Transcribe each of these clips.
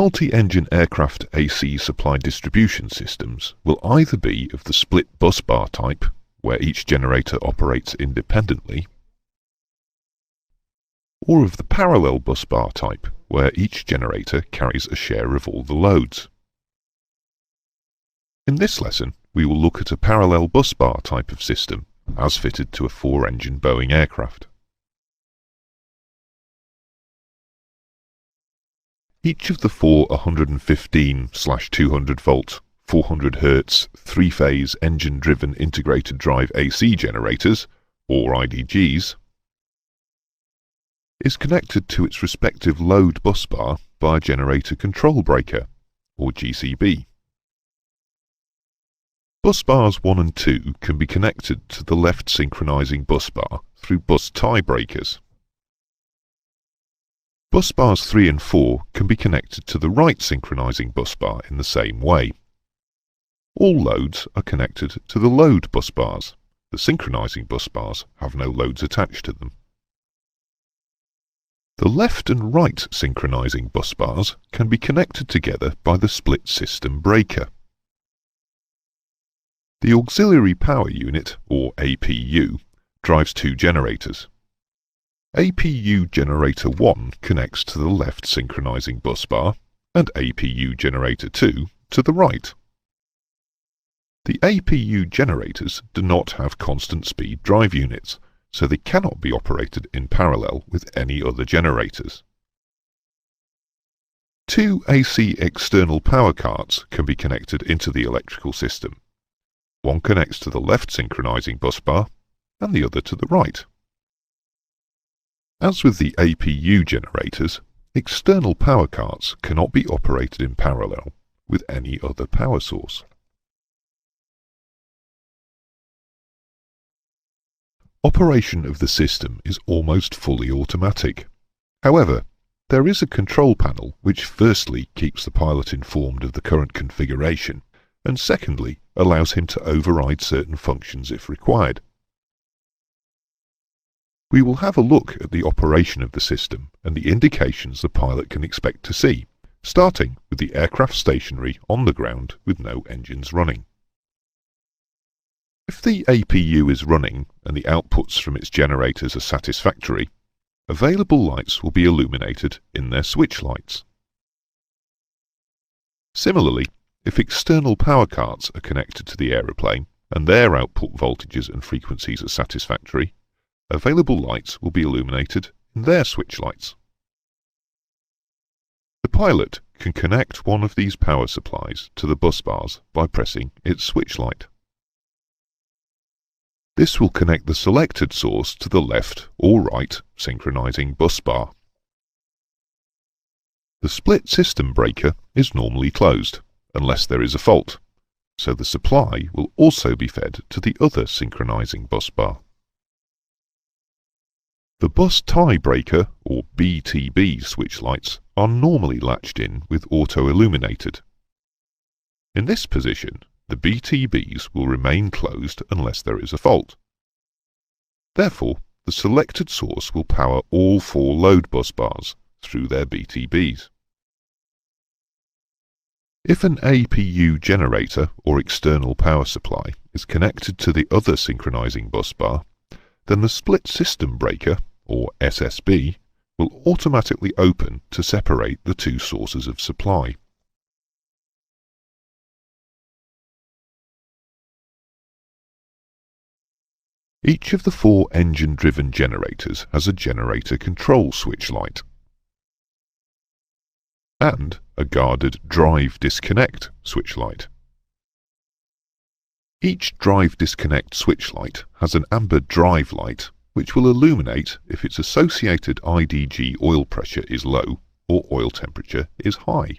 Multi-engine aircraft AC supply distribution systems will either be of the split busbar type, where each generator operates independently, or of the parallel busbar type, where each generator carries a share of all the loads. In this lesson, we will look at a parallel busbar type of system, as fitted to a 4-engine Boeing aircraft. Each of the four 115/200 volt, 400 Hz, 3-phase engine-driven integrated drive AC generators, or IDGs, is connected to its respective load busbar by a generator control breaker, or GCB. Busbars 1 and 2 can be connected to the left synchronizing busbar through bus tie breakers. Busbars 3 and 4 can be connected to the right synchronizing busbar in the same way. All loads are connected to the load busbars. The synchronizing busbars have no loads attached to them. The left and right synchronizing busbars can be connected together by the split system breaker. The auxiliary power unit, or APU, drives two generators. APU generator 1 connects to the left synchronizing busbar and APU generator 2 to the right. The APU generators do not have constant speed drive units, so they cannot be operated in parallel with any other generators. Two AC external power cards can be connected into the electrical system. One connects to the left synchronizing busbar and the other to the right. As with the APU generators, external power cards cannot be operated in parallel with any other power source. Operation of the system is almost fully automatic. However, there is a control panel which firstly keeps the pilot informed of the current configuration, and secondly allows him to override certain functions if required. We will have a look at the operation of the system and the indications the pilot can expect to see, starting with the aircraft stationary on the ground with no engines running. If the APU is running and the outputs from its generators are satisfactory, available lights will be illuminated in their switch lights. Similarly, if external power cards are connected to the aeroplane and their output voltages and frequencies are satisfactory, available lights will be illuminated in their switch lights. The pilot can connect one of these power supplies to the busbars by pressing its switch light. This will connect the selected source to the left or right synchronizing busbar. The split system breaker is normally closed, unless there is a fault, so the supply will also be fed to the other synchronizing busbar. The bus tie breaker, or BTB switch lights, are normally latched in with auto-illuminated. In this position, the BTBs will remain closed unless there is a fault. Therefore, the selected source will power all four load busbars through their BTBs. If an APU generator or external power supply is connected to the other synchronizing busbar, then the split system breaker, or SSB, will automatically open to separate the two sources of supply. Each of the four engine-driven generators has a generator control switch light and a guarded drive disconnect switch light. Each drive disconnect switch light has an amber drive light which will illuminate if its associated IDG oil pressure is low or oil temperature is high.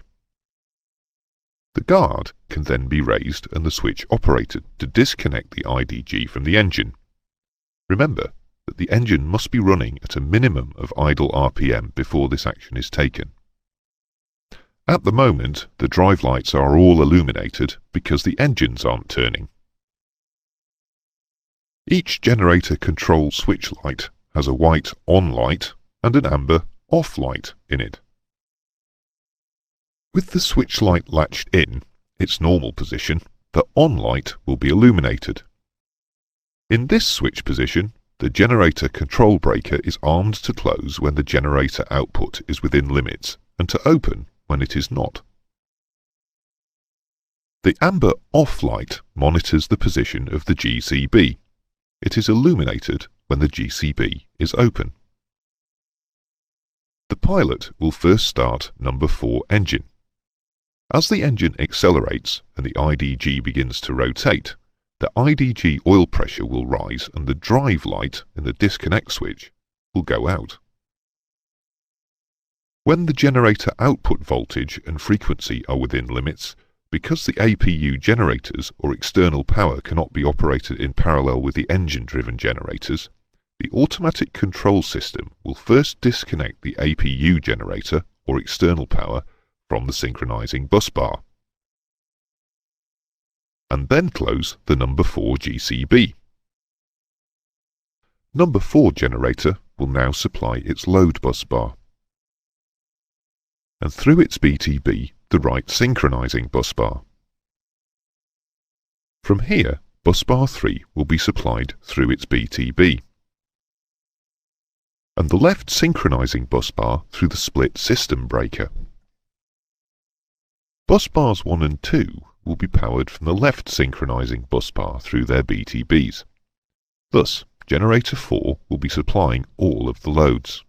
The guard can then be raised and the switch operated to disconnect the IDG from the engine. Remember that the engine must be running at a minimum of idle RPM before this action is taken. At the moment, the drive lights are all illuminated because the engines aren't turning. Each generator control switch light has a white on light and an amber off light in it. With the switch light latched in its normal position, the on light will be illuminated. In this switch position, the generator control breaker is armed to close when the generator output is within limits and to open when it is not. The amber off light monitors the position of the GCB. It is illuminated when the GCB is open. The pilot will first start number 4 engine. As the engine accelerates and the IDG begins to rotate, the IDG oil pressure will rise and the drive light in the disconnect switch will go out. When the generator output voltage and frequency are within limits, because the APU generators or external power cannot be operated in parallel with the engine-driven generators, the automatic control system will first disconnect the APU generator or external power from the synchronizing bus bar, and then close the number 4 GCB. Number 4 generator will now supply its load bus bar, and through its BTB the right synchronizing bus bar. From here, bus bar 3 will be supplied through its BTB, and the left synchronizing bus bar through the split system breaker. Bus bars 1 and 2 will be powered from the left synchronizing bus bar through their BTBs. Thus, generator 4 will be supplying all of the loads.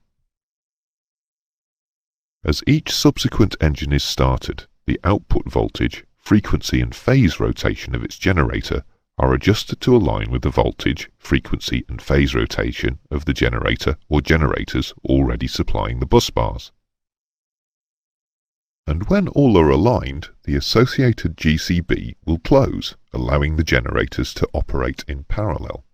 As each subsequent engine is started, the output voltage, frequency and phase rotation of its generator are adjusted to align with the voltage, frequency and phase rotation of the generator or generators already supplying the bus bars. And when all are aligned, the associated GCB will close, allowing the generators to operate in parallel.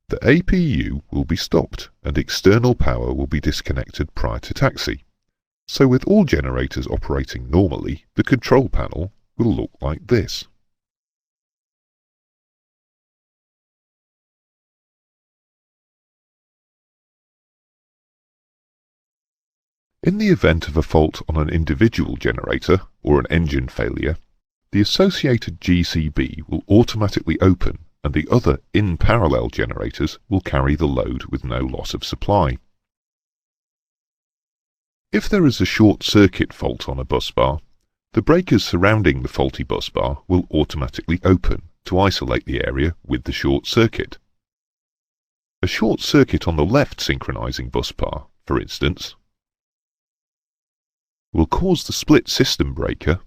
The APU will be stopped and external power will be disconnected prior to taxi. So with all generators operating normally, the control panel will look like this. In the event of a fault on an individual generator or an engine failure, the associated GCB will automatically open and the other in-parallel generators will carry the load with no loss of supply. If there is a short-circuit fault on a bus bar, the breakers surrounding the faulty bus bar will automatically open to isolate the area with the short circuit. A short circuit on the left synchronizing bus bar, for instance, will cause the split system breaker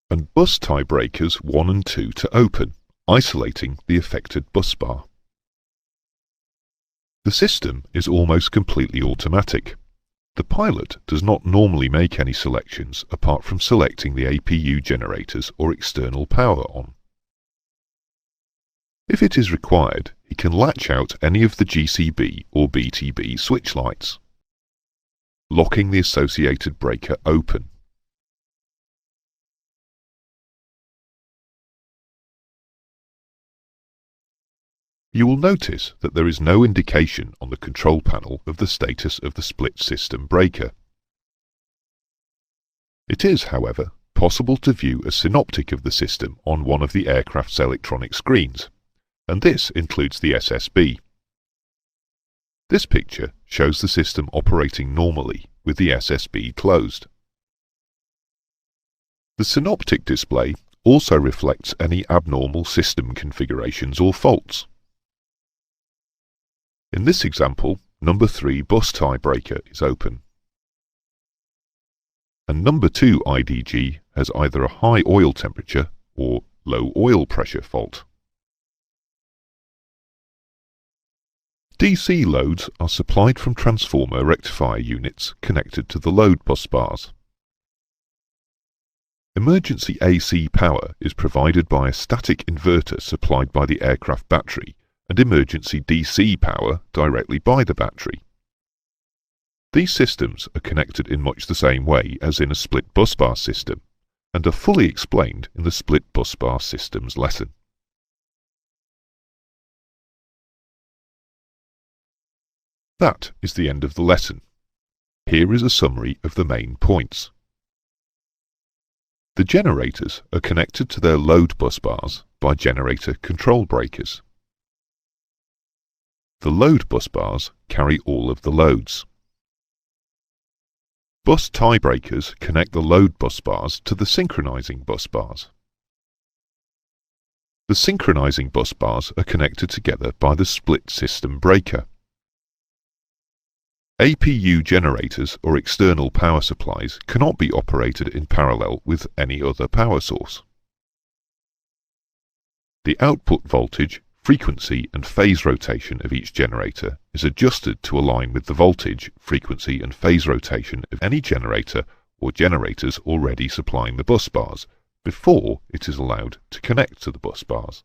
and bus tie breakers 1 and 2 to open, isolating the affected bus bar. The system is almost completely automatic. The pilot does not normally make any selections apart from selecting the APU generators or external power on. If it is required, he can latch out any of the GCB or BTB switch lights, locking the associated breaker open. You will notice that there is no indication on the control panel of the status of the split system breaker. It is, however, possible to view a synoptic of the system on one of the aircraft's electronic screens, and this includes the SSB. This picture shows the system operating normally with the SSB closed. The synoptic display also reflects any abnormal system configurations or faults. In this example, number 3 bus tie breaker is open, and number 2 IDG has either a high oil temperature or low oil pressure fault. DC loads are supplied from transformer rectifier units connected to the load bus bars. Emergency AC power is provided by a static inverter supplied by the aircraft battery and emergency DC power directly by the battery. These systems are connected in much the same way as in a split busbar system and are fully explained in the split busbar systems lesson. That is the end of the lesson. Here is a summary of the main points. The generators are connected to their load bus bars by generator control breakers. The load bus bars carry all of the loads. Bus tie breakers connect the load bus bars to the synchronizing bus bars. The synchronizing bus bars are connected together by the split system breaker. APU generators or external power supplies cannot be operated in parallel with any other power source. The output voltage, frequency and phase rotation of each generator is adjusted to align with the voltage, frequency and phase rotation of any generator or generators already supplying the bus bars before it is allowed to connect to the bus bars.